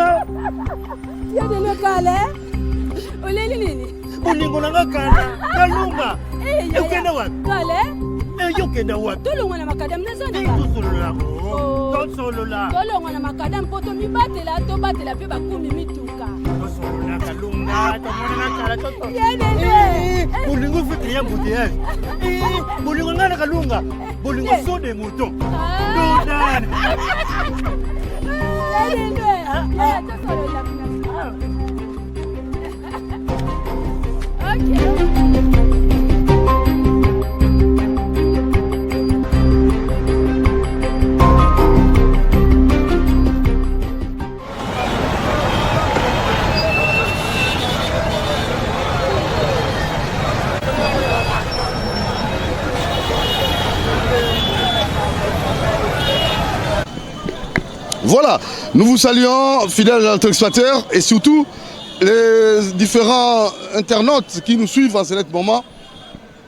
Kalunga. Ya de le kale. Oleli nini? Bolingo nanga Kalunga. Yokenda wat? Kale? Yokenda wat? Tolongwa na makadam na zona. Tosolola. Tosolola. Tolongwa na makadam poto mibatela to batela pe bakumi mituka. Tosolola Kalunga. Tomona kala toto. Ya de. Bolingo futi ya mbutiaje. Bolingo ngana Kalunga. Bolingo sode moto. Dodan. Voilà, nous vous saluons, fidèles téléspectateurs, et surtout les différents internautes qui nous suivent en ce moment.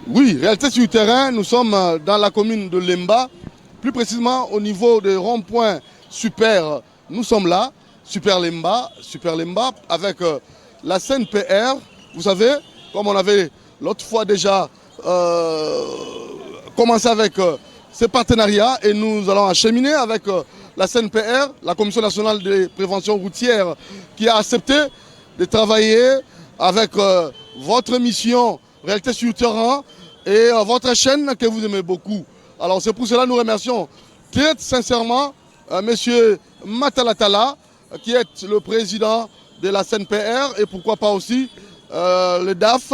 Oui, réalité sur le terrain, nous sommes dans la commune de Lemba, plus précisément au niveau des ronds-points Super. Nous sommes là, Super Lemba avec la CNPR. Vous savez, comme on avait l'autre fois déjà commencé avec ces partenariats, et nous allons acheminer avec la CNPR, la Commission nationale de prévention routière, qui a accepté de travailler avec votre mission Réalité sur le terrain et votre chaîne que vous aimez beaucoup. Alors c'est pour cela que nous remercions très sincèrement Monsieur Matalatala, qui est le président de la CNPR, et pourquoi pas aussi le DAF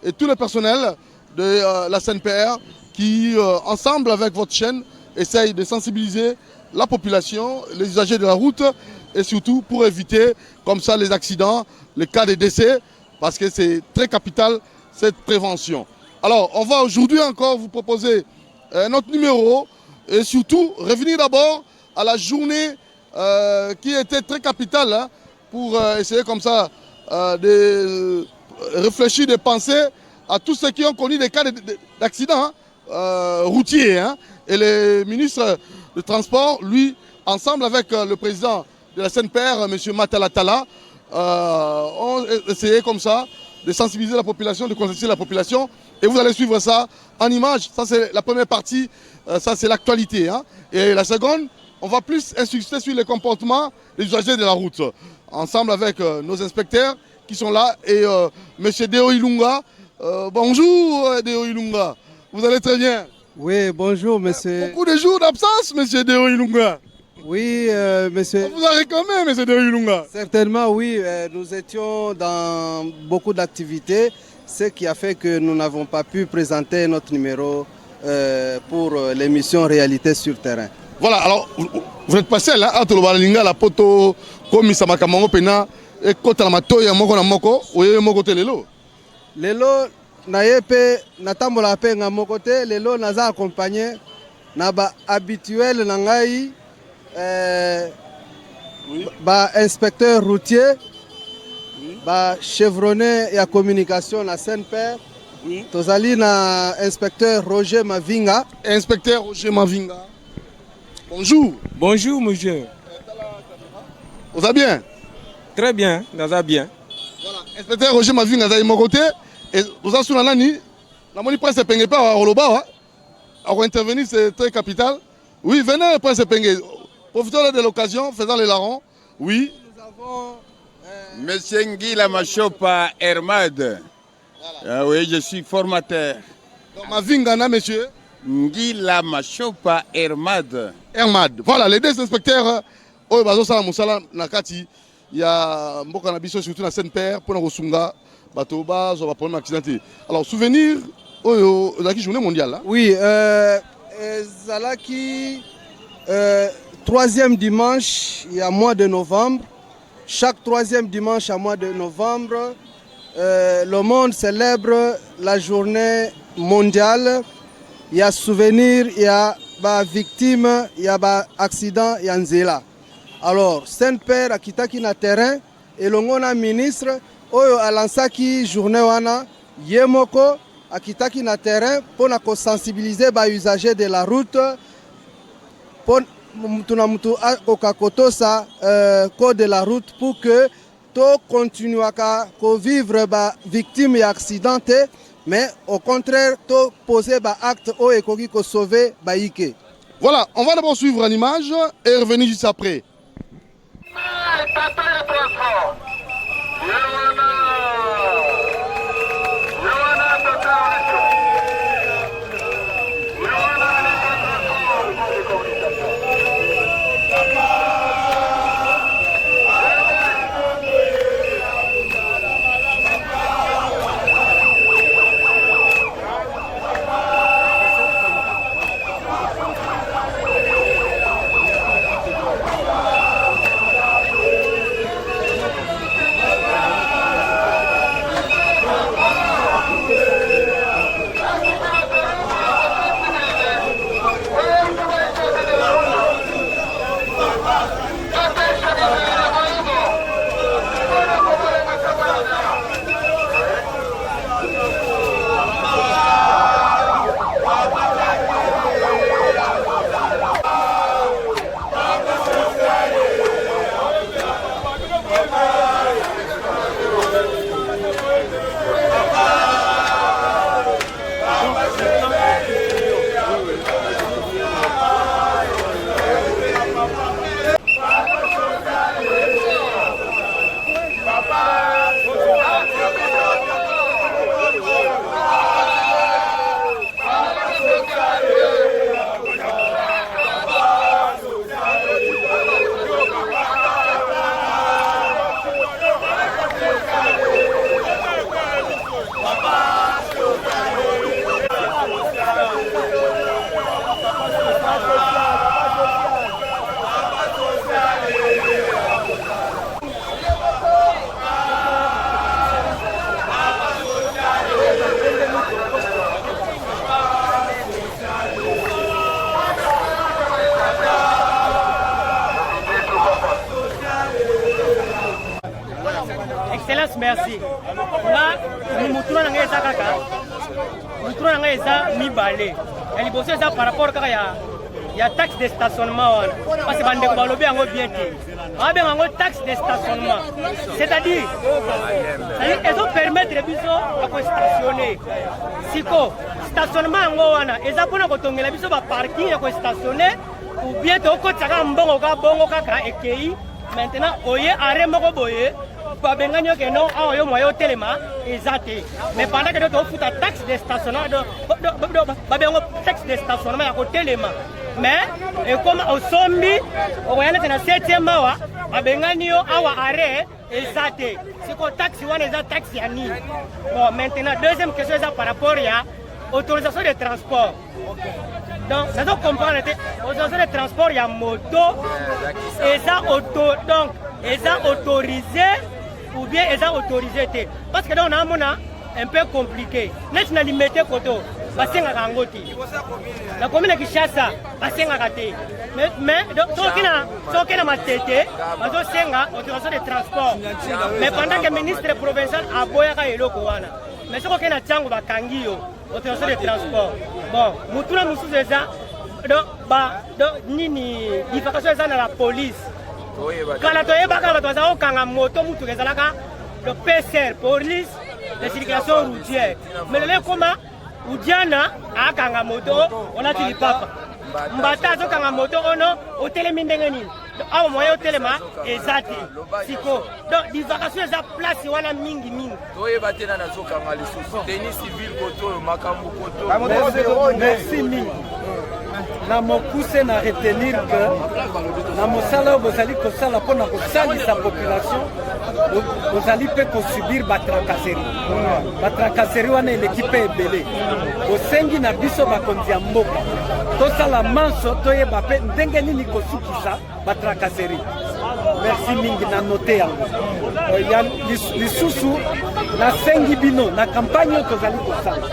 et tout le personnel de la CNPR qui, ensemble avec votre chaîne, essayent de sensibiliser la population, les usagers de la route, et surtout pour éviter comme ça les accidents, les cas de décès, parce que c'est très capital cette prévention. Alors on va aujourd'hui encore vous proposer notre numéro, et surtout revenir d'abord à la journée qui était très capitale, hein, pour essayer comme ça de réfléchir, de penser à tous ceux qui ont connu des cas d'accidents routiers, hein, et les ministres de transport, lui, ensemble avec le président de la CNPR, M. Matalatala, ont essayé comme ça de sensibiliser la population, de conscientiser la population. Et vous allez suivre ça en images. Ça, c'est la première partie, ça, c'est l'actualité. Hein. Et la seconde, on va plus insister sur les comportements des usagers de la route. Ensemble avec nos inspecteurs qui sont là et M. Deo Ilunga. Bonjour, Deo Ilunga. Vous allez très bien? Oui, bonjour, monsieur. Beaucoup de jours d'absence, monsieur Deo Ilunga. Oui, monsieur. On vous a réclamé, monsieur Deo Ilunga. Certainement, oui. Nous étions dans beaucoup d'activités, ce qui a fait que nous n'avons pas pu présenter notre numéro pour l'émission Réalité sur terrain. Voilà, alors, vous êtes passé là, à Tolobalinga, la poto, comme Missamakamango Pena, et Kota Matoya, Moko na Moko, ou Moko Telelo. Lelo, nayepe, natambola pe nga mokote, lelo naza accompagné, naba habituel nangai, ba inspecteur routier, ba chevronné et à communication na CNPR, tozali na inspecteur Roger Mavinga. Inspecteur Roger Mavinga. Bonjour. Bonjour, monsieur. Vous allez bien? Très bien, nous allons bien. Voilà, inspecteur Roger Mavinga, vous allez mon côté. Et vous avez souvenez nani, la monnaie presse Pengue pas à Roloba, à intervenir, c'est très capital. Oui, venez presse Pengue. Profitons de l'occasion, faisant les larrons. Oui. Nous avons Monsieur Ngila Machopa Hermad. Voilà. Oui, je suis formateur. Donc, Mavinga, monsieur Ngila Machopa Hermad. Hermad. Voilà, les deux inspecteurs. Oh, Bazo Salam Moussala Nakati. Il y a Mboka Nabiso, surtout dans CNPR, pour nous Rosunga. Batoba, ça va prendre un accident. Alors, souvenir de la journée mondiale. Hein? Oui, Zalaki, troisième dimanche, il y a mois de novembre. Chaque troisième dimanche à mois de novembre, le monde célèbre la journée mondiale. Il y a souvenir, il y a victime, il y a accident, il y a nzela. Alors, Saint-Père a quitté na terrain et le ministre oyo alansaki journée wana yemoko akitaki na terrain pour sensibiliser les usagers de la route pour tunamutu kokakotosa code de la route pour que to continue à vivre ba victime accidenté, mais au contraire to poser ba acte au ekoki ko sauver ba ike. Voilà, on va d'abord suivre une image et revenir juste après. Excellence, merci. Là, nous montons dans les kaka. Nous montons dans les mi balé. Et les bosses ça par rapport il y a taxe de stationnement. Parce que bande ko lobby ngo bien dit. Ah bien ngo taxe de stationnement. C'est-à-dire ils ont permettre biso de stationner. Siko stationnement ngo wana ezapona ko tongela biso ba parking ko stationner ou bien to ko tsaka mbongo ka bongo kaka ekei. Maintenant oye arrêt moko boye. Babenganyo que non a yo moyo telema exacté mais pendant que tu fous ta taxe de stationnement babengo taxe de stationnement ya ko telema mais et comme au sombi o yana tena 7e mawa babenganyo awa arrêt exacté c'est ko taxe wana za taxe ya ni. Bon maintenant deuxième question ça par rapport à autorisation de transport. Donc ça doit comprendre autorisation de transport ya moto et ça donc et ça autorisé ou bien ils ont autorisé. Parce que là, on a un peu compliqué. Nous avons limité le côté. La commune qui chasse ça, mais ce qui est ma tête, c'est autorisation de transport. Mais pendant que le ministre provincial a boyé à Elokowana, mais ce qui est Tchango Bakangio, autorisation de transport. Bon, nous avons tous ça. Donc, nini, il faut que ça dans la police. Quand le PCR, police, la circulation routière. Mais le comment Oudiana a Kangamoto, on a dit papa. Mbata zo Kangamoto, on a au télémindengani. Au moyen au téléma, exact. Siko. Donc, les vacations, ça place, on a mingi mingi. Merci mingi. Na mokuse na retenir que na mosala bozali kosala pona kosalisa population bozali pe ko subir batracasserie wana l'équipe ebele bosengi na biso bakonzi ya mboka tosala manso toyeba pe ndenge nini kosukisa batracasserie. Merci mingi na note yango ya lisusu na sengi bino na campagne tozali kosala.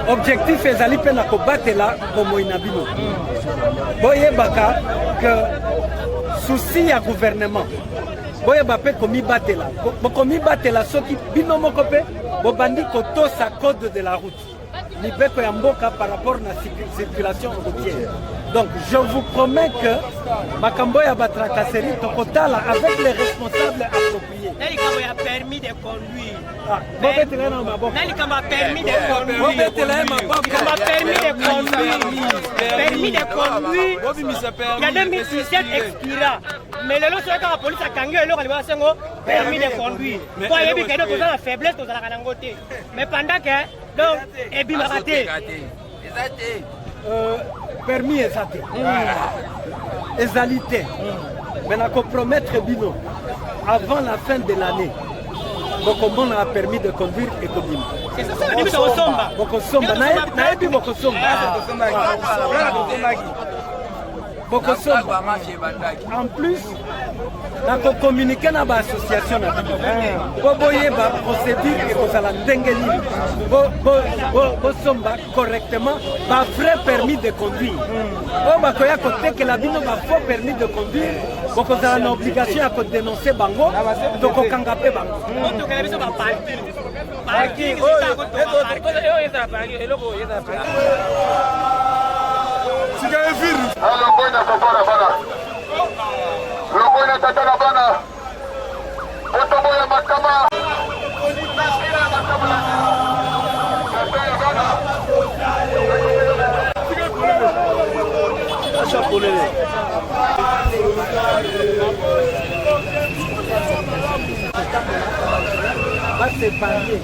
Objectif ezali pe na kobatela bomoina bino. Boyebaka que souci ya gouvernement. Boyeba pe komi batela. Komi batela soki bino moko pe bobandi kotosa code de la route. Libeko ya mboka par rapport na circulation routière. Donc je vous promets que Makambo ya Batrakaseri Tokotala avec les responsables appropriés. Nali a permis de conduire. Nali a permis de conduire. Permis de conduire. Il y a 2017 expira. Mais le lot sur la police a kangé le lot permis de conduire. Quoi, il y a des gens la faiblesse de la rangoté. Mais pendant que donc et bien raté. Permis exacté. Ezalité. Mais la compromettre bino avant la fin de l'année. Donc on a permis de conduire économiquement. C'est ça, on dit au somba. Bokosomba, naebi bokosomba. Bokosomba. En plus, on communique dans l'association. Boboye ba procédure et vous allez ndengeli. Bosomba correctement, ba vrai permis de conduire. Ba koya côté que la bino ba faux permis de conduire. Vous avez l'obligation à dénoncer bango, donc au kangape bango. C'est parler.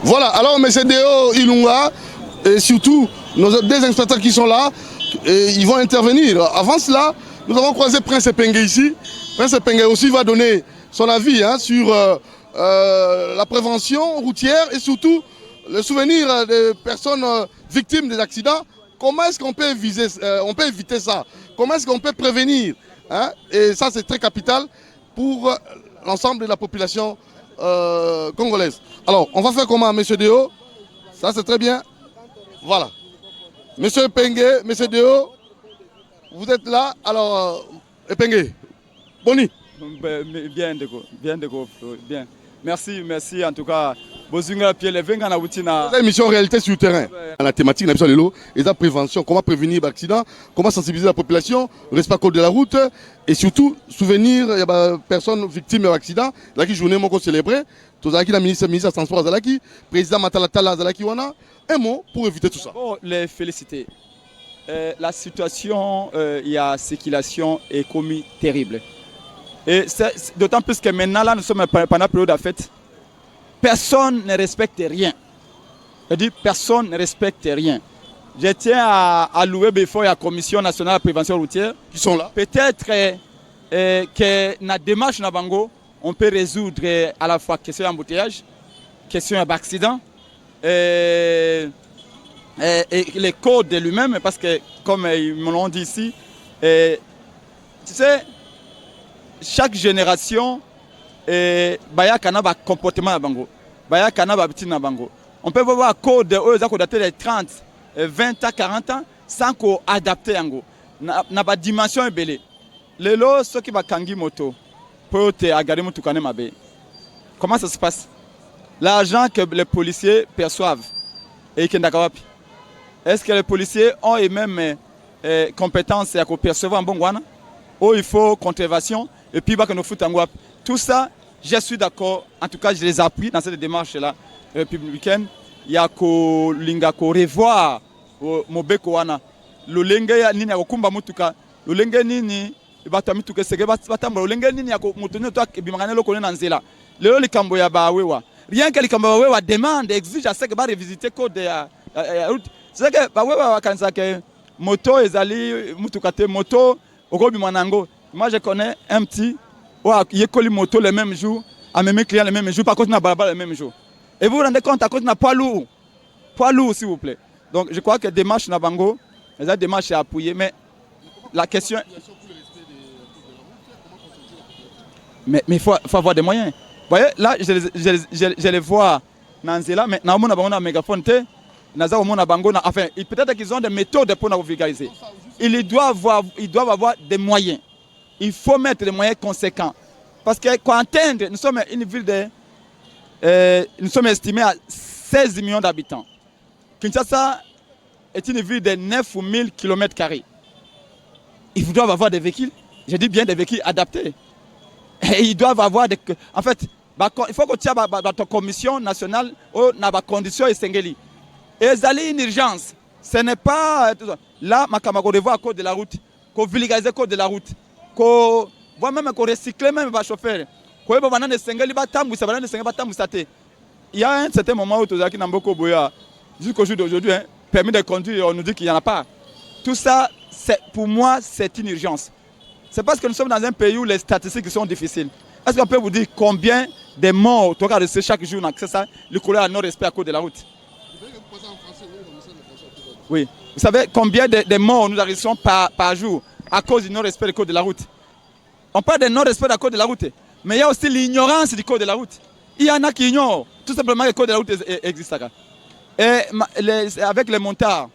Voilà, alors M. Deo Ilunga et surtout nos deux inspecteurs qui sont là, ils vont intervenir. Avant cela, nous avons croisé Prince Epenge ici. Prince Epenge aussi va donner son avis sur la prévention routière et surtout le souvenir des personnes victimes des accidents. Comment est-ce qu'on peut éviter ça? Comment est-ce qu'on peut prévenir? Et ça, c'est très capital pour l'ensemble de la population congolaise. Alors, on va faire comment, M. Deo? Ça, c'est très bien. Voilà. Monsieur Epenge, M. Deo, vous êtes là. Alors, Epenge, boni. Bien, bien. Merci, merci en tout cas. Bozinga Pierre Venga na Wutina. C'est une mission réalité sur le terrain. La thématique, et la prévention, comment prévenir l'accident, comment sensibiliser la population, le respect code de la route et surtout souvenir les personnes victimes de l'accident. La journée moko célébrée, tout ça qui la ministre des Transports Zalaki, président Matalatala Zalaki wana, un mot pour éviter tout ça. Bon, les féliciter. La situation, il y a circulation est commis terrible. Et d'autant plus que maintenant là nous sommes pendant la période de fête. Personne ne respecte rien. Je dis personne ne respecte rien. Je tiens à louer la Commission nationale de prévention routière qui sont là. Peut-être que dans la démarche Nabango, on peut résoudre à la fois question d'embouteillage, question d'accident et les codes de lui-même parce que comme ils me l'ont dit ici, tu sais, chaque génération baya kanaba comportement na bango baya kanaba biti na bango on peut voir code eux za dater les 30 20 à 40 ans sans qu'on adapter yango na ba dimension ebele lelo soki ba kangi moto pour te agari mutu kane mabe. Comment ça se passe? L'argent que les policiers perçoivent et qui ndaka wapi? Est-ce que les policiers ont eux-mêmes compétence et à percevoir un bon guana. Il faut contravention et puis bah, que nous foutons. Tout ça, je suis d'accord. En tout cas, je les appuie dans cette démarche-là républicaine. Il y a ko linga ko revoir mobeko wana. Lolenge nini ya kumba mutuka. Lolenge nini batamituka sege batamba lolenge nini ya mutonyo to bimangane lokone na nzela. Lelo likambo ya bawewa. Rien que likambo ya bawewa demande exige à ce que ba revisiter code ya route. C'est que bawewa wakanza ke moto ezali mutuka te moto okobi manango. Moi je connais un petit qui école moto le même jour, à même client le même jour, par contre na balabala le même jour. Et vous vous rendez compte à cause de poids lourd s'il vous plaît. Donc je crois que démarche Nabango, les démarches à appuyer, mais la question... Mais il faut avoir des moyens. Vous voyez, là je les vois dans Nzela, mais dans le mégaphone, enfin, peut-être qu'ils ont des méthodes pour nous vulgariser. Ils doivent avoir des moyens. Il faut mettre des moyens conséquents. Parce que quand atteindre, nous sommes une ville de... nous sommes estimés à 16 millions d'habitants. Kinshasa est une ville de 9 000 km². Ils doivent avoir des véhicules, je dis bien des véhicules adaptés. Et ils doivent avoir des... En fait, il faut que tu aies la commission nationale aux conditions essentielles. Et il y a une urgence. Ce n'est pas... Là, je vais voir à cause de la route, qu'on vulgarise à cause de la route, qu'on voit même qu'on recycle même les chauffeurs. Il y a un certain moment où Tozaki Namboko Boya, jusqu'au jour d'aujourd'hui, permis de conduire, on nous dit qu'il n'y en a pas. Tout ça, pour moi, c'est une urgence. C'est parce que nous sommes dans un pays où les statistiques sont difficiles. Est-ce qu'on peut vous dire combien de morts tu regardes chaque jour, c'est ça, le couleur à non-respect à cause de la route? Oui. Vous savez combien de morts nous arrivons par jour à cause du non-respect du code de la route? On parle de non-respect du code de la route, mais il y a aussi l'ignorance du code de la route. Il y en a qui ignorent tout simplement que le code de la route existe. Et avec les montards,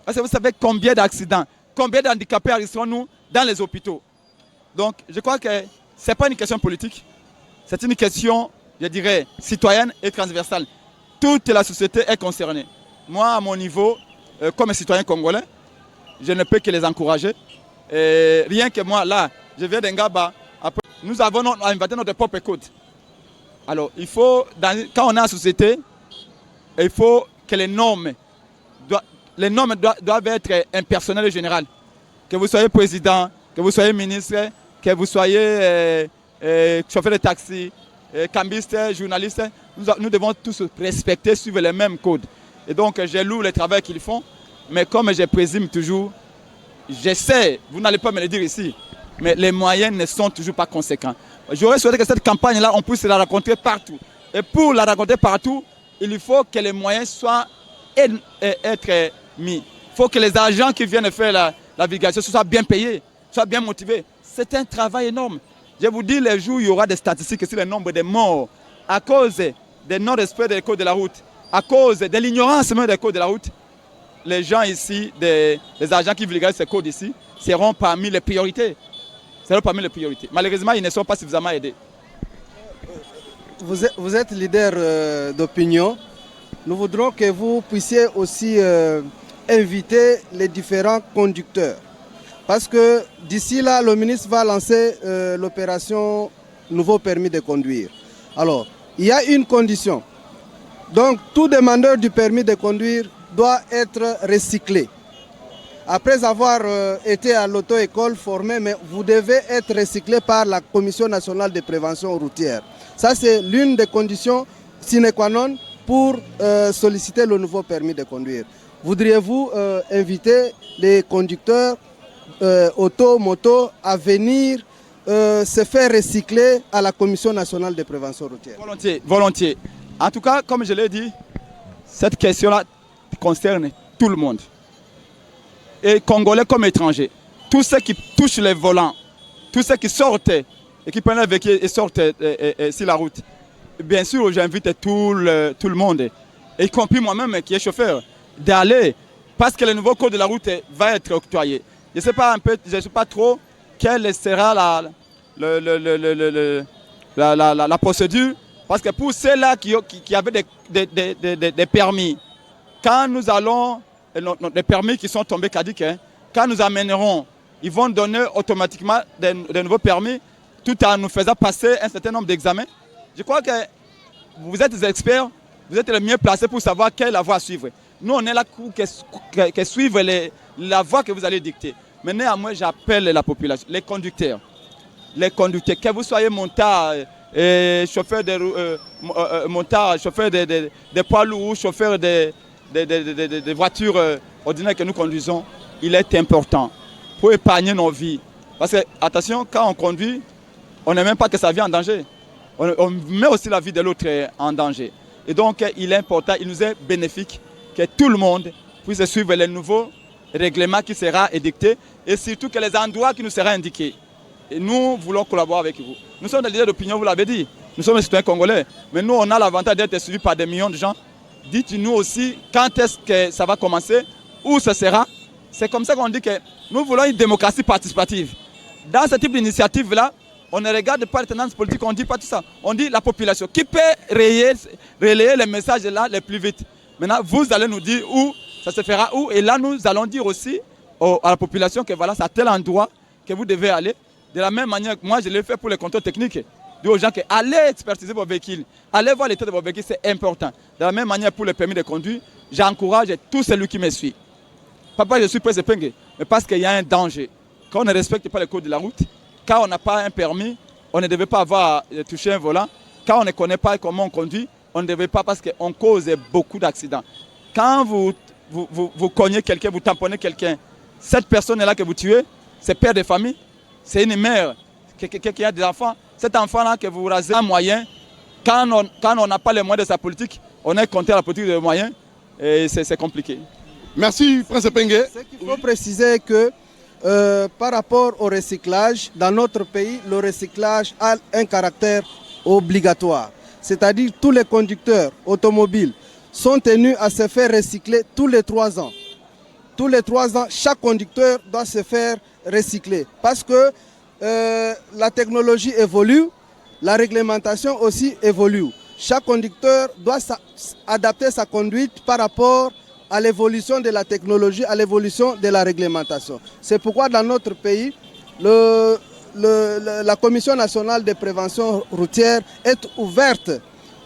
vous savez combien d'accidents, combien d'handicapés arrivons-nous dans les hôpitaux? Donc je crois que ce n'est pas une question politique, c'est une question, je dirais, citoyenne et transversale. Toute la société est concernée. Moi, à mon niveau, comme citoyen congolais, je ne peux que les encourager. Et rien que moi, là, je viens d'Engaba. Nous avons inventé notre propre code. Alors, il faut, quand on est en société, il faut que les normes doivent être impersonnelles et générales. Que vous soyez président, que vous soyez ministre, que vous soyez chauffeur de taxi, cambiste, journaliste, nous devons tous respecter, suivre les mêmes codes. Et donc, je loue le travail qu'ils font, mais comme je présume toujours, j'essaie, vous n'allez pas me le dire ici, mais les moyens ne sont toujours pas conséquents. J'aurais souhaité que cette campagne-là, on puisse la rencontrer partout. Et pour la rencontrer partout, il faut que les moyens soient être mis. Il faut que les agents qui viennent faire la vulgarisation soient bien payés, soient bien motivés. C'est un travail énorme. Je vous dis, les jours où il y aura des statistiques sur le nombre de morts à cause des non-respect des codes de la route, à cause de l'ignorance même des codes de la route, les gens ici, les agents qui vulgarisent ces codes ici, seront parmi les priorités. Malheureusement, ils ne sont pas suffisamment aidés. Vous êtes leader d'opinion. Nous voudrons que vous puissiez aussi inviter les différents conducteurs. Parce que d'ici là, le ministre va lancer l'opération Nouveau permis de conduire. Alors, il y a une condition. Donc, tout demandeur du permis de conduire doit être recyclé. Après avoir été à l'auto-école formé, mais vous devez être recyclé par la Commission nationale de prévention routière. Ça, c'est l'une des conditions sine qua non pour solliciter le nouveau permis de conduire. Voudriez-vous inviter les conducteurs auto, moto à venir se faire recycler à la Commission nationale de prévention routière? Volontiers, volontiers. En tout cas, comme je l'ai dit, cette question-là concerne tout le monde. Et Congolais comme étrangers. Tous ceux qui touchent les volants, tous ceux qui sortent et qui prennent le véhicule et sortent sur la route. Bien sûr, j'invite tout le monde, y compris moi-même qui est chauffeur, d'aller, parce que le nouveau code de la route va être octroyé. Je ne sais pas trop quelle sera la procédure, parce que pour ceux-là qui avaient des permis, quand nous allons, les permis qui sont tombés caduques, quand nous amènerons, ils vont donner automatiquement des nouveaux permis tout en nous faisant passer un certain nombre d'examens. Je crois que vous êtes des experts, vous êtes les mieux placés pour savoir quelle voie suivre. Nous, on est là pour suivre la voie que vous allez dicter. Mais néanmoins, j'appelle la population, les conducteurs, que vous soyez montard, chauffeur de poids lourds, chauffeur de voitures ordinaires que nous conduisons, il est important pour épargner nos vies. Parce que, attention, quand on conduit, on n'est même pas que sa vie en danger. On met aussi la vie de l'autre en danger. Et donc, il est important, il nous est bénéfique que tout le monde puisse suivre les nouveaux règlements qui seront édictés et surtout que les endroits qui nous seront indiqués. Et nous voulons collaborer avec vous. Nous sommes des leaders d'opinion, vous l'avez dit. Nous sommes des citoyens congolais. Mais nous, on a l'avantage d'être suivis par des millions de gens. Dites-nous aussi quand est-ce que ça va commencer, où ce sera. C'est comme ça qu'on dit que nous voulons une démocratie participative. Dans ce type d'initiative-là, on ne regarde pas les tendances politiques, on ne dit pas tout ça. On dit la population qui peut relayer les messages là les plus vite. Maintenant, vous allez nous dire où, ça se fera où. Et là, nous allons dire aussi à la population que voilà, c'est à tel endroit que vous devez aller. De la même manière que moi, je l'ai fait pour les contrôles techniques. Dis aux gens que allez expertiser vos véhicules, allez voir l'état de vos véhicules, c'est important. De la même manière pour les permis de conduire, j'encourage tout celui qui me suit. Papa, je suis Prince Epenge, mais parce qu'il y a un danger. Quand on ne respecte pas le code de la route, quand on n'a pas un permis, on ne devait pas avoir touché un volant. Quand on ne connaît pas comment on conduit, on ne devait pas parce qu'on cause beaucoup d'accidents. Quand vous cognez quelqu'un, vous tamponnez quelqu'un, cette personne-là que vous tuez, c'est père de famille, c'est une mère qui a des enfants. Cet enfant-là que vous rasez un moyen, quand on n'a pas les moyens de sa politique, on est contre la politique de moyens et c'est compliqué. Merci, Prince Epenge. Il faut préciser que par rapport au recyclage, dans notre pays, le recyclage a un caractère obligatoire. C'est-à-dire que tous les conducteurs automobiles sont tenus à se faire recycler tous les 3 ans. Tous les 3 ans, chaque conducteur doit se faire recycler. Parce que la technologie évolue, la réglementation aussi évolue. Chaque conducteur doit adapter sa conduite par rapport à l'évolution de la technologie, à l'évolution de la réglementation. C'est pourquoi dans notre pays, la Commission nationale de prévention routière est ouverte.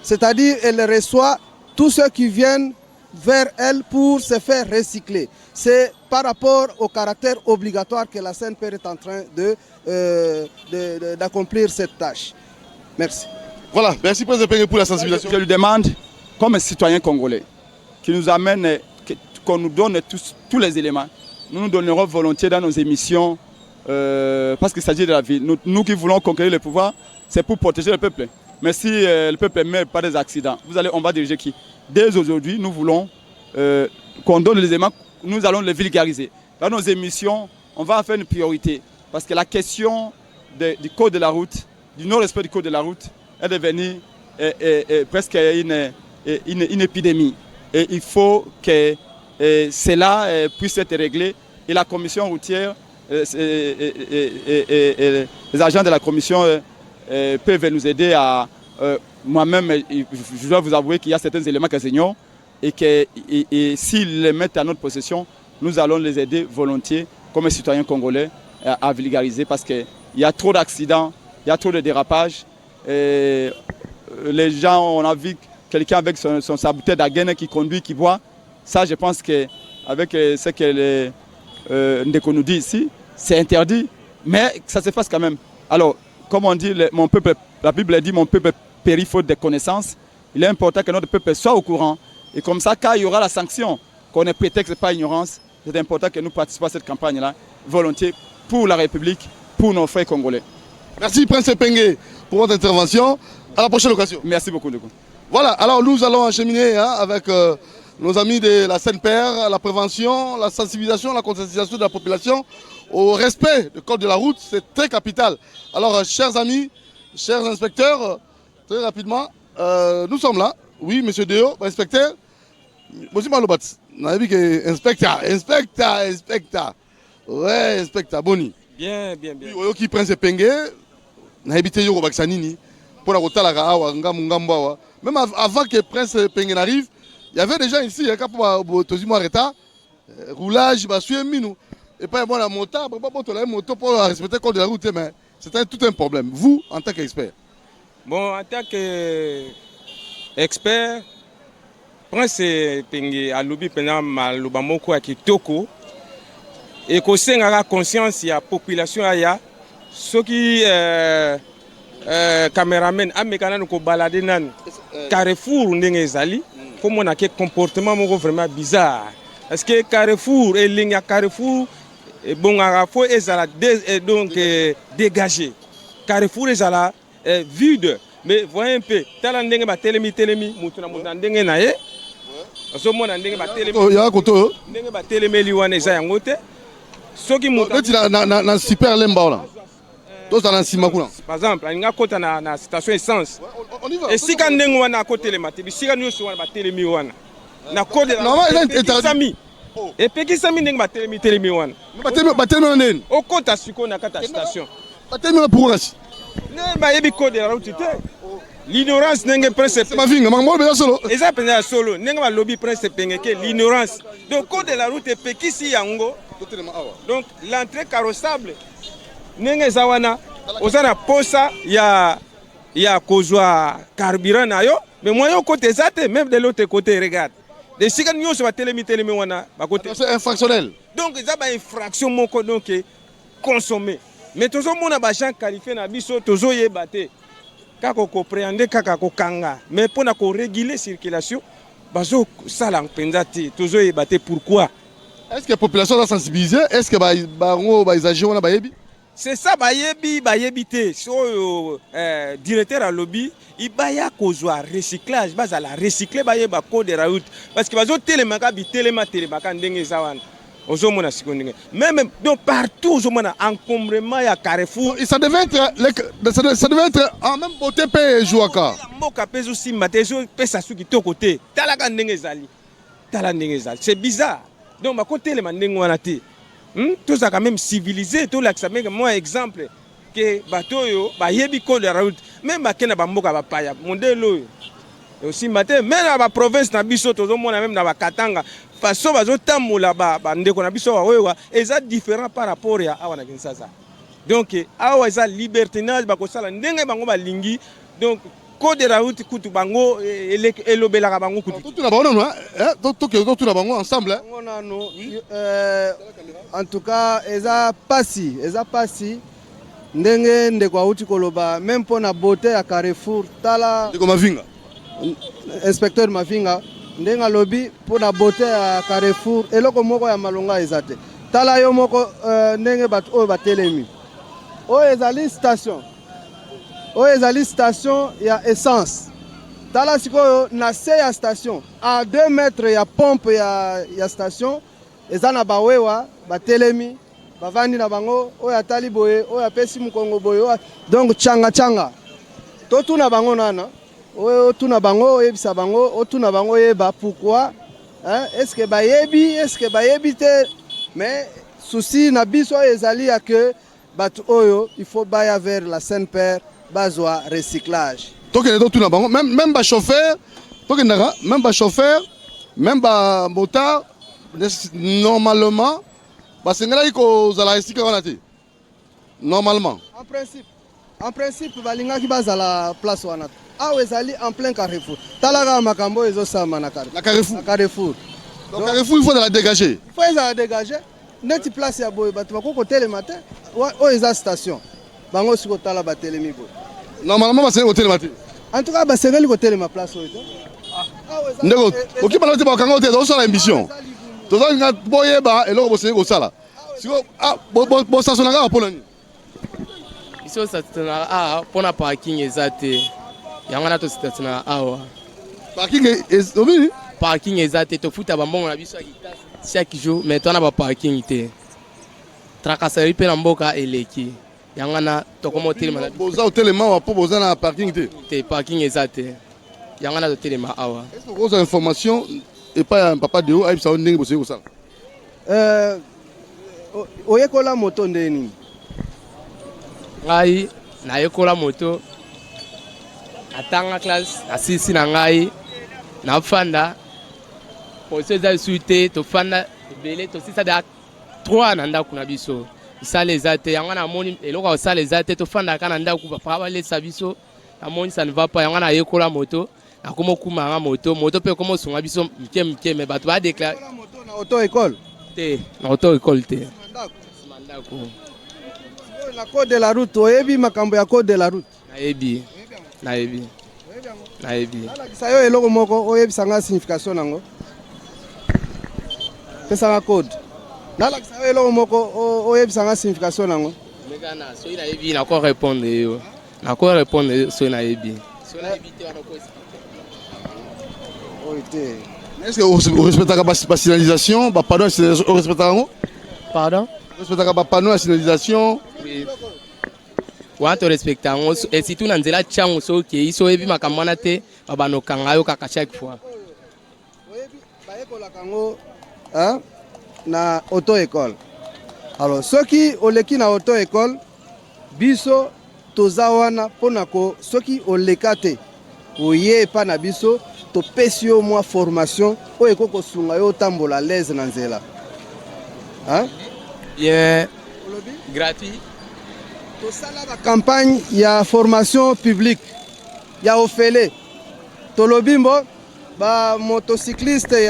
C'est-à-dire qu'elle reçoit tous ceux qui viennent vers elle pour se faire recycler. C'est par rapport au caractère obligatoire que la CNPR est en train d'accomplir cette tâche. Merci. Voilà, merci Prince Epenge pour la sensibilisation. Je lui demande, comme un citoyen congolais, qui nous amène, qu'on nous donne tous les éléments. Nous nous donnerons volontiers dans nos émissions, parce qu'il s'agit de la vie. Nous qui voulons conquérir le pouvoir, c'est pour protéger le peuple. Mais si le peuple meurt par des accidents, on va diriger qui? Dès aujourd'hui, nous voulons qu'on donne les éléments, nous allons les vulgariser. Dans nos émissions, on va en faire une priorité. Parce que la question du code de la route, du non-respect du code de la route, est devenue presque une épidémie. Et il faut que cela puisse être réglé. Et la commission routière, et les agents de la commission peuvent nous aider à... moi-même, je dois vous avouer qu'il y a certains éléments que j'ignore et que s'ils les mettent à notre possession, nous allons les aider volontiers comme citoyens congolais à vulgariser parce qu'il y a trop d'accidents, il y a trop de dérapages. Et les gens, on a vu quelqu'un avec sa bouteille d'Aguene qui conduit, qui boit. Ça, je pense qu'avec ce que Ndeko nous dit ici, c'est interdit, mais ça se passe quand même. Alors, comme on dit, mon peuple, la Bible dit, mon peuple périt faute de connaissances. Il est important que notre peuple soit au courant. Et comme ça, quand il y aura la sanction, qu'on ne prétexte pas ignorance, c'est important que nous participions à cette campagne-là, volontiers, pour la République, pour nos frères congolais. Merci Prince Epenge pour votre intervention. À la prochaine occasion. Merci beaucoup. Voilà, alors nous allons acheminer avec nos amis de la CNPR, la prévention, la sensibilisation, la conscientisation de la population au respect du code de la route. C'est très capital. Alors, chers amis, chers inspecteurs, très rapidement, nous sommes là. Oui, monsieur Deo, inspecteur. Monsieur Malobat, inspecteur. Ouais, inspecteur, boni. Bien. Oui, qui Prince Epenge, n'habitez yo Baksanini, pour la rota la même avant que Prince Epenge n'arrive, il y avait des gens ici, roulage, Et pas moi la moto, la moto pour respecter le code de la route, mais c'est tout un problème. Vous, en tant qu'expert. Bon, en tant qu'expert, Prince Pengi a lobby pendant malubamoko à Kitoko et qu'on sait la conscience il y a population aya ceux qui caméramen amekana ko balader nan Carrefour ndenge ezali comme on a quel comportement vraiment bizarre parce que Carrefour et ligne à Carrefour et bon à faut ezala donc dégagé Carrefour ezala vide. Mais voyez un peu, tala ndenge ba telemi mutu na mutu ndenge na ye. Aso mona ndenge ba telemi. Ya koto. Ndenge ba telemi liwana eza yango te. Soki mutu na super lemba ona. To ça na sima kuna. Par exemple, alinga kota na station essence. Et si kan ndenge wana kote le mate, bi sika nyuso wana ba telemi wana. Na code la. Normalement sami. Et peki sami ndenge ba telemi wana. Ba telemi nene. O kota siko na kata station. Ba telemi pour kasi. L'ignorance n'est pas c'est ma vie, maman solo. Exactement solo. N'est pas lobby prince que l'ignorance. Donc code de la route est pekisi yango. Donc l'entrée carrossable. N'est zawana. Osana posa ya kozwa carburant na yo. Mais moi yo côté zate même de l'autre côté regarde. Les cigagnos se va telemi wana ba côté. C'est infractionnel. Donc ça ba infraction moko donc consommer. Mais tous les gens qui sont qualifiés na biso tozo yebate kako comprendre kaka ko kanga mais pour na ko réguler circulation bazo sala mpenza te tozo yebate pourquoi est-ce que la population doit sensibiliser est-ce que ba exagérer na ba yebi c'est ça ba yebi te so directeur à lobby il baya kozwa recyclage bazala recycler ba yeba code de route parce que bazo telemaka bi telemaka ndenge zawana. Même donc partout, encombrement à Carrefour. Ça devait être en même côté pays Jouaka. C'est bizarre. Donc, ma côté les mandinguanati. Tout ça quand même civilisé. Tout là, ça met moi exemple que bateau yo, ba yebiko de la route. Même ba kena ba mboka ba paya. Mondelo. Et aussi matin, même dans la province na biso tout le monde même dans la Katanga. Façon bazo tamoula ba ndeko na biso wa eza différent par rapport à awana Kinshasa. Donc awa eza libertinage ba ko sala ndenge bango ba lingi donc code de la route kutu bango elobelaka bango kutu. Tout na bango tout na bango ensemble. En tout cas eza pasi ndenge ndeko auti koloba même pour na beauté à Carrefour tala ndeko Mavinga. Inspecteur Mavinga ndenga lobby pour la beauté à Carrefour eloko moko ya malonga ezate tala yo moko ndenge bato oyo batelemi oyo ezali station ya essence tala sikoyo na se ya station à 2 mètres ya pompe ya station eza na bawewa batelemi bavandi na bango oyo atali boye oyo apesi mukongo boye donc changa totuna bango nana otuna bango yebisa bango otuna bango yeba pourquoi est-ce que bayebi te mais souci na biso ezali ya que batu oyo il faut baya vers la Saint-Père bazwa recyclage tokene totuna bango même ba chauffeur tokenaka même ba chauffeur même ba motard normalement basengela iko zala recycler wana te normalement en principe balingaki bazala place wana awa ezali en plein Carrefour talaka makambo ezosama na Carrefour donc Carrefour il faut la dégager neti place ya boye bato bakoko telema te oyo eza station bango siko tala batelemi boye normalement basengeli kotelema te en tout cas basengeli kotelema place oyo te ndeko okibana te bakanga te tozosala émission tozalinga boyeba eloko bosengeli kosala siko bosasonaka bapona nini biso osasonaka awa mpona parking eza te yango na tositationaka awa parking eza te tofuta bambongo na biso chaque jour mais tona baparking te tracasserie mpe na mboka eleki yango na tokoma otelema boza otelema awa mpo boza na parking te parking eza te yango na totelema awa okozwa information epai ya papa deo ayebisa ndenge bosengeli kosala oyekola moto nde nini ngai nayekola moto atanga classe asisi na ngai nafanda poso eza lisu te tofanda ebele tosisa da 3 na ndako na biso isale eza te yango na moni eloko osala eza te tofandaka na ndako papa balesa biso na moni ça ne va pas yango na yekola moto na komo kumanga moto pe komo sunga biso mke me bato ba déclarer moto na auto école te na auto école te mandako na code de la route oyebi makambo ya code de la route nayebi alakisa yo eloko moko oyebisanga signification nango pesanga code nalakisa yo eloko moko oyebisanga signification nango mekana soki nayebi nako répondre yo nako répondre soki nayebi te wana est-ce que vous respectez la signalisation pardon vous respectez pardon respectez la panneau la signalisation oui wana to respecte yango et surtout na nzela tiango soki iso oyebi makambo wana te babanokanga yo kaka chaque fois oyebi bayekolaka yango na auto école alors soki oleki na auto école biso toza wana mpona ko soki oleka te oye epa na biso topesi yo mwa formation oyo ekoki kosunga yo otambola l'aise na nzela bien gratuit tosala bacampagne ya formation publique ya ofele tolobi mbo bamotocycliste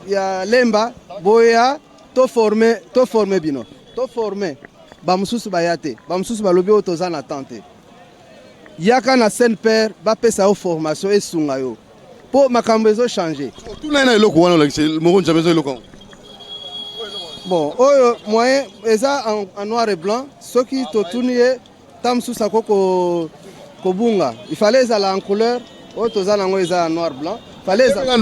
ya lemba boya toforme bino toforme bamosusu baya te bamosusu balobi oyo toza na temps te yaka na Saint Père bapesa yo formation esunga yo mpo makambo ezochange tuna na eloko wana moko njamezo eloko bon oyo moyen eza en noir et blanc soki totuni ye ta mosusu ako kobunga ifale ezala en couleur oyo toza nango eza en noir blanc fale ezala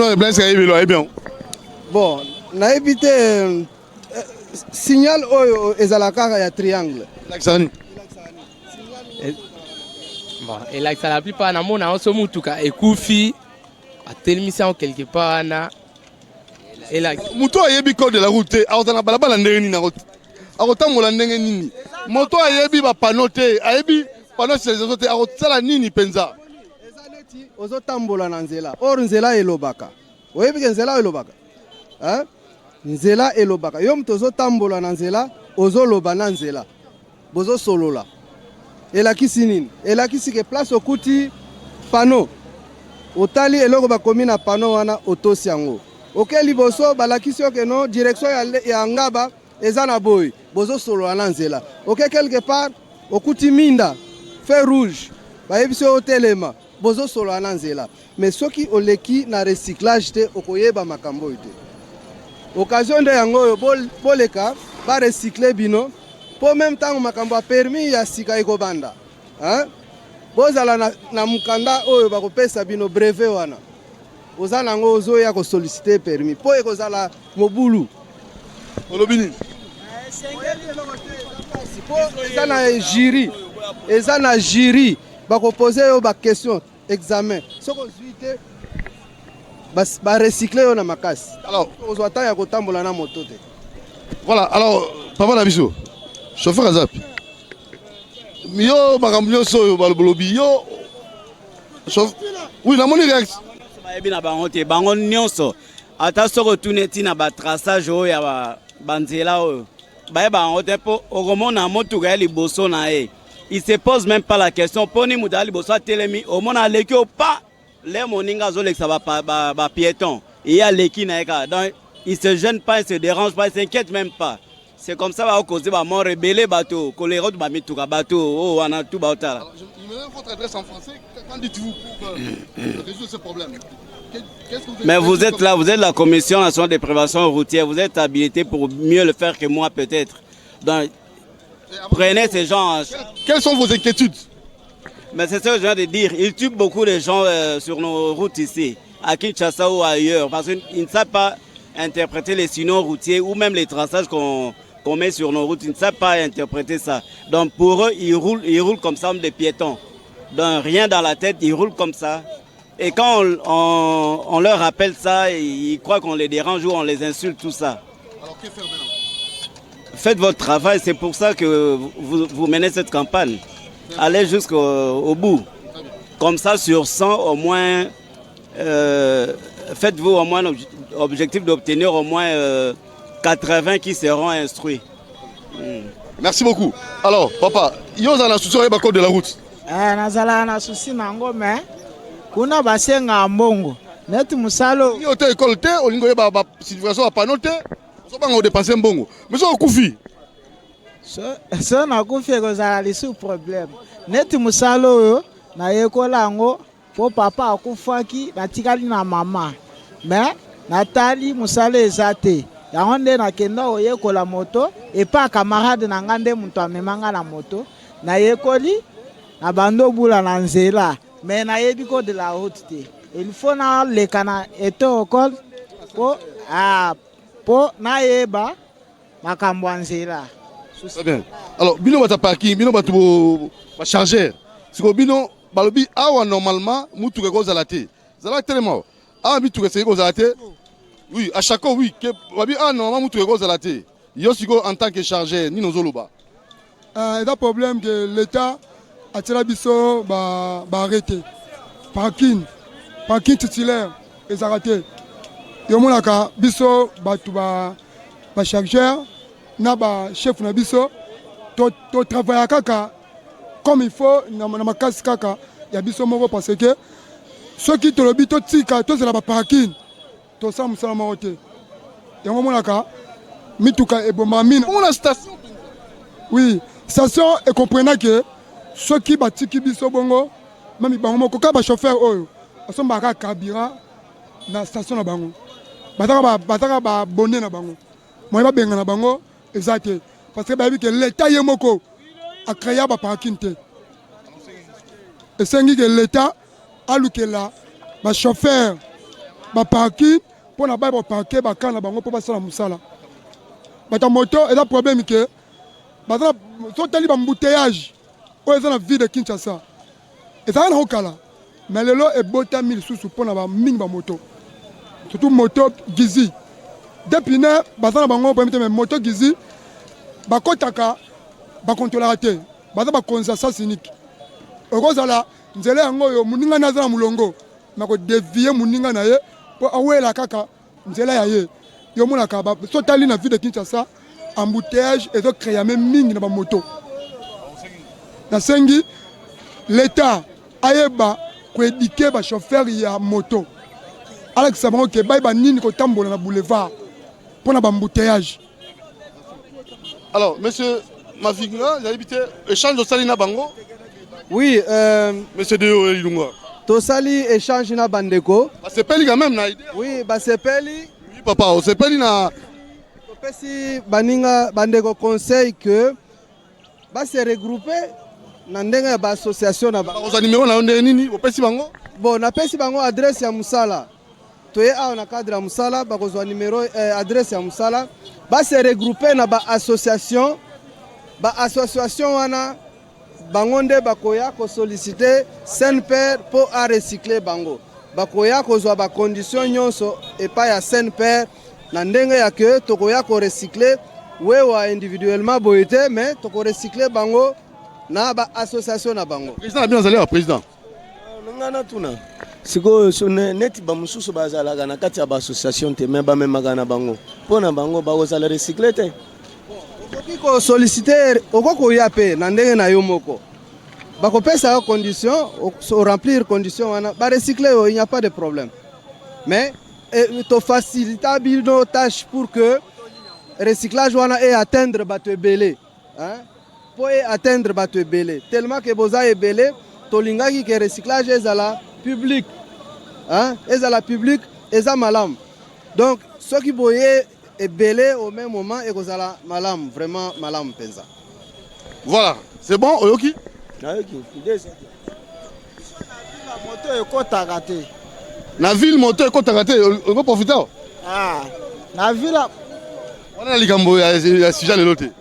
bon nayebi te signal oyo ezala kaka ya triangle bon elakisa la plupart namona yango so mutuka ekufi atelemisi yango quelque part wana moto ayebi code de la route te akotana balabala ndenge nini akotambola ndenge nini moto ayebi bapano te ayebi pano signalisation te akosala nini mpenza eza neti ozotambola na nzela or nzela elobaka oyebi ke nzela elobaka nzela elobaka yo moto ozotambola na nzela ozoloba na nzela bozosolola elakisi nini elakisi ke place okuti pano otali eloko bakomi na pano wana otosi yango oke liboso balakisi yo ke no direction ya ngaba eza na boy bozosolola na nzela oke quelque part okuti minda feu rouge bayebisi yo otelema bozosolola na nzela mais soki oleki na recyclage te okoyeba makambo oyo te occasion nde yango oyo boleka barecycle bino mpo meme ntango makambo ya permis ya sika ekobanda bozala na mokanda oyo bakopesa bino brevet wana oza nango ozoya kosolicite permis mpo ekozala mobulu olobi nini eza na jury bakopose yo baquestion examen soki ozwi te barecycle yo na makasi ozwa ntango ya kotambola na moto te voilà alors papa na biso chauffeur azapi yo makambo nyonso oyo balobi yo oui namoni réaction bayebi na bango te bango nyonso ata soki otuni ntina batraçage oyo ya banzela oyo bayeba bango te mpo okomona motuka ya liboso na ye il se pose même pas la question poni moto ya liboso atelemi omona aleki opa le moninga azolekisa bapiéton ye aleki na ye kaka donc il se gêne pas, il se dérange pas, il s'inquiète même pas. C'est comme ça va causer ba mort rebelle bateau, colère de mituka bateau, oh on a tout bateau. Il me donne votre adresse en français. Qu'en dites-vous pour résoudre ce problème? Mais vous êtes là, vous êtes la Commission nationale de prévention routière, vous êtes habilité pour mieux le faire que moi peut-être. Donc prenez ces gens en charge. Quelles sont vos inquiétudes? Mais c'est ça que je viens de dire. Ils tuent beaucoup de gens sur nos routes ici, à Kinshasa ou ailleurs, parce qu'ils ne savent pas interpréter les signaux routiers ou même les traçages qu'on met sur nos routes. Ils ne savent pas interpréter ça. Donc pour eux, ils roulent comme ça, comme des piétons. Donc rien dans la tête, ils roulent comme ça. Et quand on leur rappelle ça, ils croient qu'on les dérange ou on les insulte, tout ça. Alors que faire maintenant? Faites votre travail, c'est pour ça que vous menez cette campagne. Allez jusqu'au bout. Comme ça, sur 100, au moins, faites-vous au moins l'objectif d'obtenir au moins 80 qui seront instruits. Merci beaucoup. Alors, papa, yo za na souci ya code de la route. Nazala na souci nango mais kuna basenga mbongo. Net musalo. Yo te école te, olingo ye ba situation ba panneau te. So ba ngo dépenser mbongo. Mais so okufi. So na kufi ko za li sous problème. Net musalo yo na yekola ngo po papa akufaki na tikali na mama. Mais natali musalo ezate. Yango nde nakenda oyekola moto epa camarade na ngande mutu amemanga na moto na yekoli na bando bula na nzela mais na yebi ko de la route te il faut na leka na eto okol po na yeba makambo ya nzela. Très bien. Alors bino bata parking bino batu ba chargeur siko bino balobi awa normalement mutu ko zala te zala tellement awa bitu ko zala te. Oui, à chaque fois, oui. Normalement, tout est à la tête. En tant que chargé, ni nos oloba. Il y a un problème que l'État a tiré biso arrêté. Parking titulaire, ils ont arrêté. Il y a un biso chargeur, na chef na biso, to travailler kaka comme il faut na makasi kaka. Il y a biso moko parce que ceux qui te le bito tika, to c'est la parking. Tout ça, c'est la moralité. Et on a mituka et bomamine. On a station. Oui, station et comprenez que ceux qui bâtissent qui biso bongo, même bango koka ba chauffeur oyo, aso mbaka kabira na station na bango. Bataka ba bonné na bango. Moi ba benga na bango exact parce que ba bi que l'état yemoko a créé ba parking te. Et c'est que l'état a lukela ba chauffeur ba parking pour na ba parquer ba kana bango pour passer la musala. Bata moto et le problème que bata so tali ba embouteillage o eza na ville de Kinshasa. Et ça na okala. Mais lelo e bota 1000 sous pour na ba mingi ba moto. Surtout moto gizi. Depuis na bata na bango permettre mais moto gizi ba kotaka ba contrôler te. Bata ba conscience cynique. Okozala nzela yango yo muninga naza na mulongo. Mako dévier muninga na ye pour awela kaka nzela ya ye yo mona ka ba so tali na ville de Kinshasa embouteillage et donc créer même mingi na ba moto na sengi l'état ayeba ko éduquer ba chauffeur ya moto Alex Sabon ke ba nini ko tambola na boulevard pour na ba embouteillage. Alors monsieur Mavinga j'ai habité échange de Salina Bango. Oui, monsieur Deo Ilunga. Tosali échange na bandeko. C'est peli quand même na idée. Oui, c'est peli. Oui papa, c'est peli na Topesi baninga bandeko conseil que ba se regrouper na ndenga ba association na ba. Ba numéro na onde nini? Opesi bango? Bon, na pesi bango adresse ya musala. Toye a na cadre ya musala ba kozwa numéro adresse ya musala. Ba se regrouper na ba association wana bangonde bakoya ko solliciter Saint-Père pour à recycler bango. Bakoya ko zwa ba condition nyonso et pas ya Saint-Père na ndenge ya que tokoya ko recycler wewa individuellement boyete mais toko recycler bango na ba association na bango. Président bien allé président. Ngana tuna. Siko net ba mususu bazala na kati ya ba association te mais ba memaka na bango. Pona bango ba kozala recycler te. Ko solliciter okoko yape na ndenge na yo moko bakopesa condition o remplir condition wana ba recycler il n'y a pas de problème mais to faciliter nos tâches pour que recyclage wana et atteindre bato belé hein pour atteindre bato belé tellement que boza e belé to lingaki que recyclage ezala public hein ezala public eza malam donc ceux qui boye et belé au même moment et kozala malam vraiment malam penza. Voilà, c'est bon Oyoki? Oyoki, la moto est kota raté. La ville moto est kota raté, on va profiter. Ah, la ville on a likambo ya sujet le loté.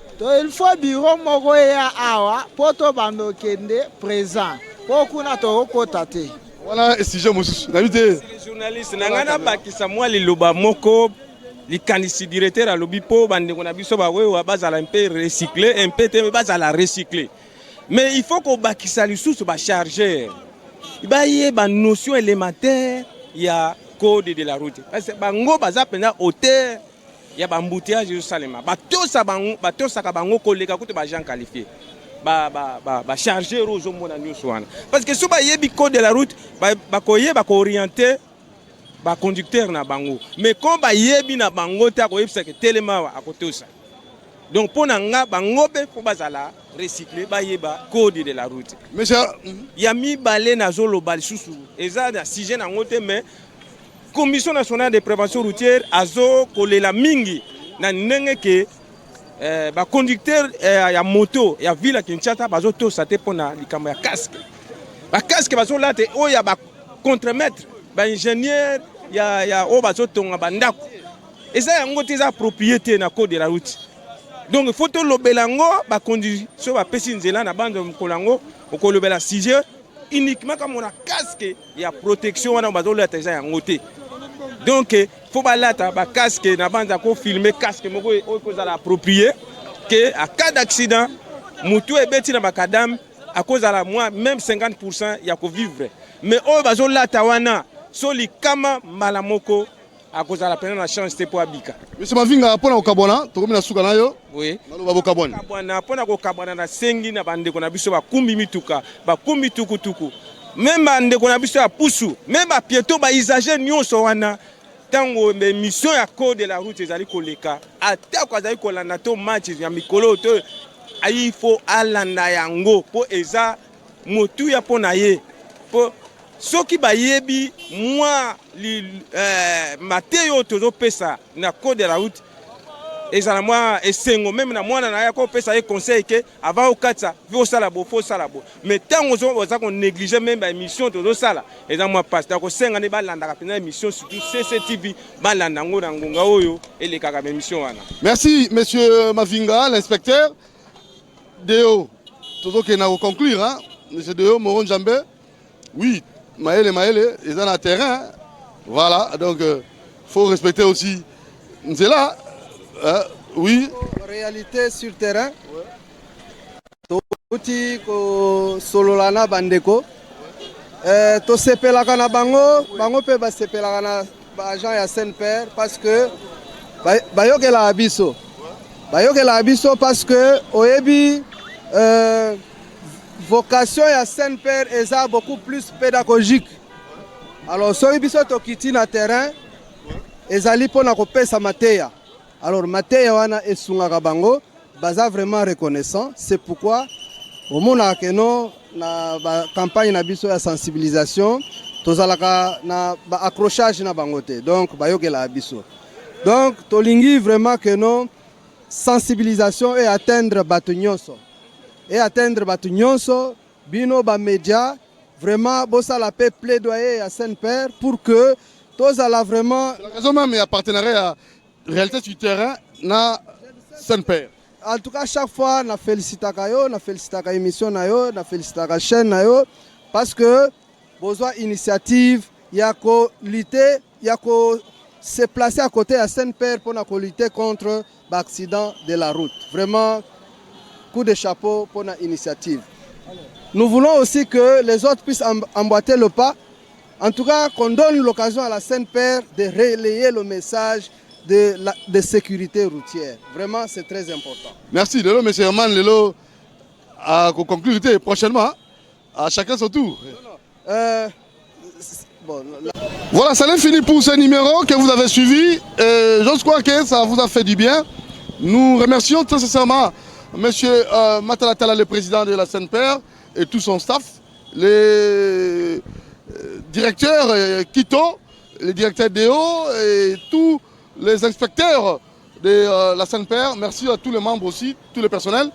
Il faut bureau moko ya awa poto bando kende présent. Pokuna to kota te. Voilà sujet mususu. Na bité. Les journalistes nangana bakisa mwa liloba moko likanisi directeur à l'obipo bandeko na biso ba wewa bazala un peu recycler un peu te bazala recycler mais il faut qu'on bakisa lisusu ba chargeur ba yé ba notion élémentaire ya code de la route parce que bango baza pena hauteur ya bambouteillage ezosalema batosaka bango koleka kuta bagent qualifié bachargeur ozomona nyonso wana parce que so bayebi code de la route bakoyeba kooriente baconducteur na bango mais comme bayebi na bango te akoyebisaka telema akotosa donc mpo na nga bango mpe mpo bazala recycler bayeba code de la route ya mibale nazoloba lisusu eza na sujet nango te mais commission nationale de prévention routière azokolela mingi na ndenge ke baconducteur ya moto ya ville ya Kinshasa bazotosa te mpo na likambo ya casque bacasque bazolata oyo ya bacontremaître baingénieur ya oyo bazotonga bandako eza yango te eza propriété na code de la route donc il faut tolobela yango bacondition bapesi nzela na bando mokolo yango okolobela sujet uniquement comme na casque ya protection wana bazolata eza yango te donc faut balata ba casque na banda ko filmer casque moko oyo kozala approprié que à cas d'accident mutu ebeti na bakadam à cause à la moins même 50% ya ko vivre mais oyo bazolata wana soli kama malamoko à cause à la peine na chance te po abika. Monsieur Mavinga pona okabona tokomi na suka nayo. Oui. Naloba bokabona. Kabona pona ko kabona na sengi na bande ko na biso ba kumbi mituka ba kumbi tukutuku. Même bande ko na biso ya pusu, même ba pieto ba usager nyonso wana tango mission ya code de la route ezali koleka. Ata ko azali kolanda to match ya mikolo to il faut alanda yango po eza motu ya pona ye. Po soki bayebi moi Mateo tozo pesa na code de la route ezala moi esengo même na mwana na ya ko pesa ye conseil que avant okatsa faut salabo mais tango oza ko négliger même ba émission tozo sala eza moi passe ko senga ne balanda ka pena émission surtout CCTV balanda ngo na ngonga oyo elekaka émission wana. Merci monsieur Mavinga l'inspecteur Deo tozo ke na conclure hein monsieur Deo Moron Jambe. Oui, Maëlle, ils sont à terrain. Voilà, donc faut respecter aussi. C'est là, oui. En réalité, sur terrain, tout ko sololana bandeko. To sepelaka na bango pe ba sepelaka na agent ya Saint-Père parce que bayokela abiso. Bayokela abiso parce que oyebi vocation ya Saint-Père est beaucoup plus pédagogique. Alors, si vous avez quitté le terrain, vous allez kopesa mateya. Alors, mateya wana esungaka bango, baza vraiment reconnaissant. C'est pourquoi, au moment où na campagne na biso ya sensibilisation, tozalaka na accrochage na bangote. Donc, bayokela biso. Donc, tolingi vraiment que non sensibilisation et atteindre bato nyonso. Et atteindre bato nyonso, bino ba média, vraiment bossa la paix plaidoyer à Saint-Père pour que tous alla vraiment. C'est la raison même il y a partenariat à réalité sur terrain na Saint-Père. En tout cas chaque fois na félicitaka yo, na félicitaka émission na yo, na félicitaka chaîne na yo parce que besoin initiative ya ko lutter, ya ko se placer à côté à Saint-Père pour na ko lutter contre l'accident de la route. Vraiment coup de chapeau pour notre initiative. Nous voulons aussi que les autres puissent emboîter le pas. En tout cas, qu'on donne l'occasion à la Saint-Père de relayer le message de sécurité routière. Vraiment, c'est très important. Merci. Lelo, M. Herman, Lelo, à conclure prochainement, à chacun son tour. Voilà, ça n'est fini pour ce numéro que vous avez suivi. Je crois que ça vous a fait du bien. Nous remercions très sincèrement M. Matalatala, le président de la Saint-Père, et tout son staff, les directeurs Quito, les directeurs Deo et tous les inspecteurs de la Saint-Père. Merci à tous les membres aussi, tous les personnels.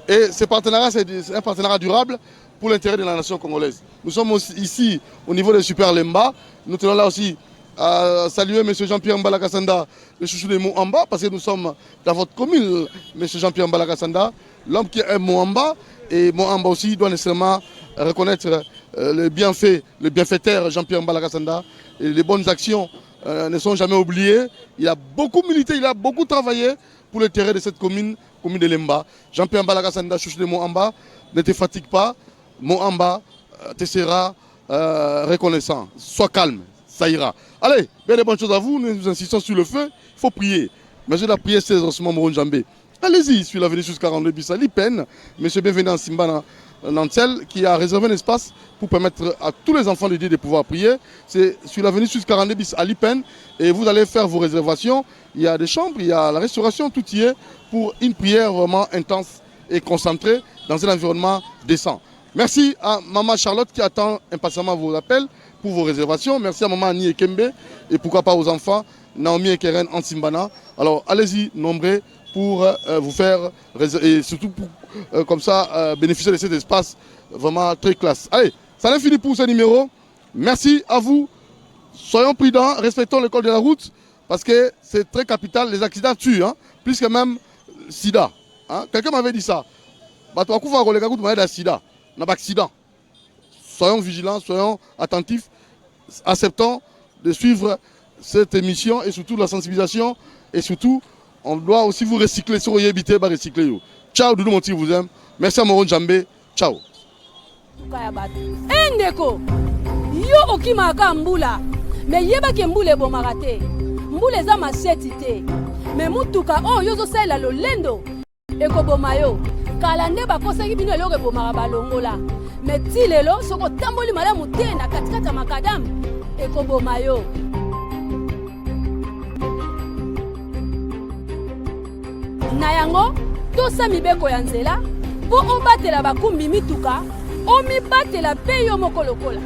Et ce partenariat, c'est un partenariat durable pour l'intérêt de la nation congolaise. Nous sommes aussi ici au niveau de Super Lemba. Nous tenons là aussi à saluer M. Jean-Pierre Mbalakasanda, le chouchou de Moamba, parce que nous sommes dans votre commune, M. Jean-Pierre Mbalakasanda, l'homme qui est Moamba. Et Moamba aussi doit nécessairement reconnaître le bienfait, le bienfaiteur Jean-Pierre Mbalakasanda. Et les bonnes actions ne sont jamais oubliées. Il a beaucoup milité, il a beaucoup travaillé pour l'intérêt de cette commune de Lemba. Jean-Pierre Mbalakasanda, chouchou de Moamba, ne te fatigue pas. Moamba te sera reconnaissant. Sois calme, ça ira. Allez, bien des bonnes choses à vous. Nous insistons sur le feu. Il faut prier. mais je dois prier sérieusement Moron Jambé. Allez-y, sur l'avenue Sud 42 bis à Lipen, monsieur bienvenu en Simbana Nantel, qui a réservé un espace pour permettre à tous les enfants de Dieu de pouvoir prier. C'est sur l'avenue Sud 42 bis à Lipen, et vous allez faire vos réservations. Il y a des chambres, il y a la restauration, tout y est pour une prière vraiment intense et concentrée dans un environnement décent. Merci à Maman Charlotte qui attend impatiemment vos appels pour vos réservations. Merci à Maman Annie Ekembe et pourquoi pas aux enfants Naomi et Keren en Simbana. Alors allez-y nombreux pour vous faire et surtout pour comme ça bénéficier de cet espace vraiment très classe. Allez, ça n'est fini pour ce numéro. Merci à vous. Soyons prudents, respectons le code de la route parce que c'est très capital. Les accidents tuent, hein, plus que même sida. Hein. Quelqu'un m'avait dit ça. Sida. On n'a pas d'accident. Soyons vigilants, soyons attentifs, acceptons de suivre cette émission et surtout la sensibilisation et surtout on doit aussi vous recycler sur Yébité, recycler. Ciao, Doudou Monti vous aime. Merci à Moron Jambé. Ciao. Endeko, yo okimaka mbula, mais yeba ke mbule bomaka te. Mbule za maseti te. Mais mutuka oh yo zo sala lolendo ekoboma yo. Kala nde bakosaki bino eloko ebomaka balongola. Mais ti lelo soko tamboli malamu te na katikati ya makadamu ekoboma yo. Na yango tosa mibeko ya nzela po obatela bakumbi mituka omibatela pe yo moko lokola.